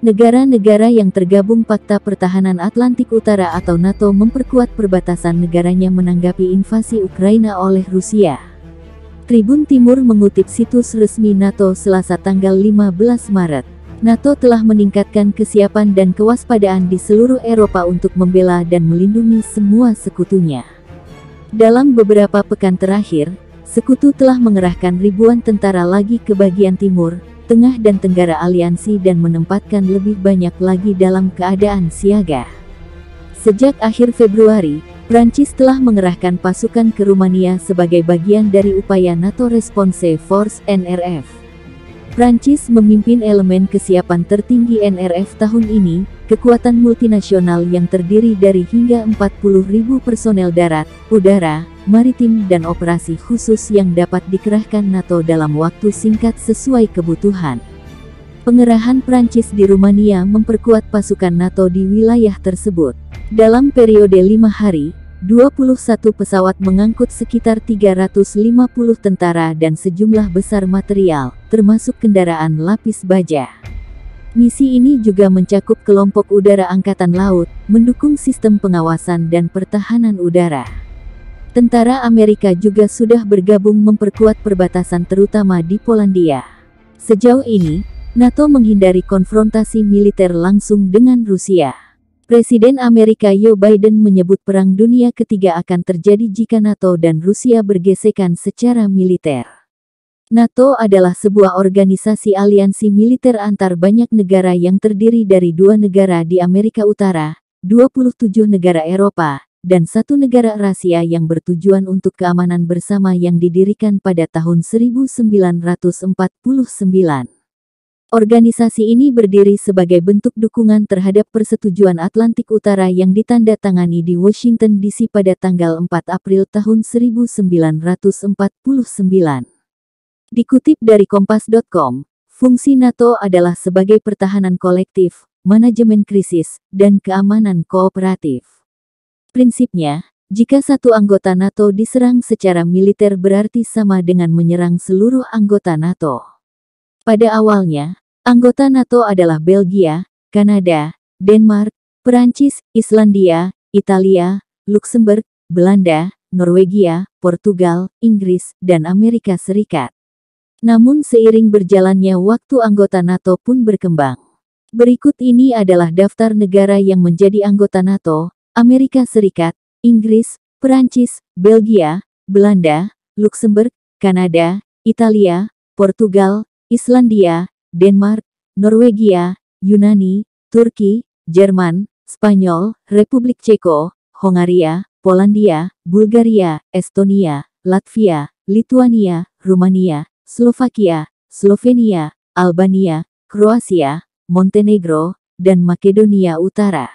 Negara-negara yang tergabung Pakta Pertahanan Atlantik Utara atau NATO memperkuat perbatasan negaranya menanggapi invasi Ukraina oleh Rusia. Tribun Timur mengutip situs resmi NATO Selasa tanggal 15 Maret. NATO telah meningkatkan kesiapan dan kewaspadaan di seluruh Eropa untuk membela dan melindungi semua sekutunya. Dalam beberapa pekan terakhir, sekutu telah mengerahkan ribuan tentara lagi ke bagian timur, tengah dan tenggara aliansi dan menempatkan lebih banyak lagi dalam keadaan siaga. Sejak akhir Februari, Prancis telah mengerahkan pasukan ke Rumania sebagai bagian dari upaya NATO Response Force (NRF). Prancis memimpin elemen kesiapan tertinggi NRF tahun ini, kekuatan multinasional yang terdiri dari hingga 40.000 personel darat, udara, maritim dan operasi khusus yang dapat dikerahkan NATO dalam waktu singkat sesuai kebutuhan. Pengerahan Prancis di Rumania memperkuat pasukan NATO di wilayah tersebut. Dalam periode 5 hari, 21 pesawat mengangkut sekitar 350 tentara dan sejumlah besar material, termasuk kendaraan lapis baja. Misi ini juga mencakup kelompok udara angkatan laut, mendukung sistem pengawasan dan pertahanan udara. Tentara Amerika juga sudah bergabung memperkuat perbatasan terutama di Polandia. Sejauh ini, NATO menghindari konfrontasi militer langsung dengan Rusia. Presiden Amerika Joe Biden menyebut Perang Dunia Ketiga akan terjadi jika NATO dan Rusia bergesekan secara militer. NATO adalah sebuah organisasi aliansi militer antar banyak negara yang terdiri dari 2 negara di Amerika Utara, 27 negara Eropa, dan 1 negara Rasia yang bertujuan untuk keamanan bersama yang didirikan pada tahun 1949. Organisasi ini berdiri sebagai bentuk dukungan terhadap Persetujuan Atlantik Utara yang ditandatangani di Washington DC pada tanggal 4 April tahun 1949. Dikutip dari Kompas.com, fungsi NATO adalah sebagai pertahanan kolektif, manajemen krisis, dan keamanan kooperatif. Prinsipnya, jika satu anggota NATO diserang secara militer berarti sama dengan menyerang seluruh anggota NATO. Pada awalnya, anggota NATO adalah Belgia, Kanada, Denmark, Perancis, Islandia, Italia, Luksemburg, Belanda, Norwegia, Portugal, Inggris, dan Amerika Serikat. Namun seiring berjalannya waktu anggota NATO pun berkembang. Berikut ini adalah daftar negara yang menjadi anggota NATO: Amerika Serikat, Inggris, Perancis, Belgia, Belanda, Luksemburg, Kanada, Italia, Portugal, Islandia, Denmark, Norwegia, Yunani, Turki, Jerman, Spanyol, Republik Ceko, Hongaria, Polandia, Bulgaria, Estonia, Latvia, Lituania, Rumania, Slovakia, Slovenia, Albania, Kroasia, Montenegro, dan Makedonia Utara.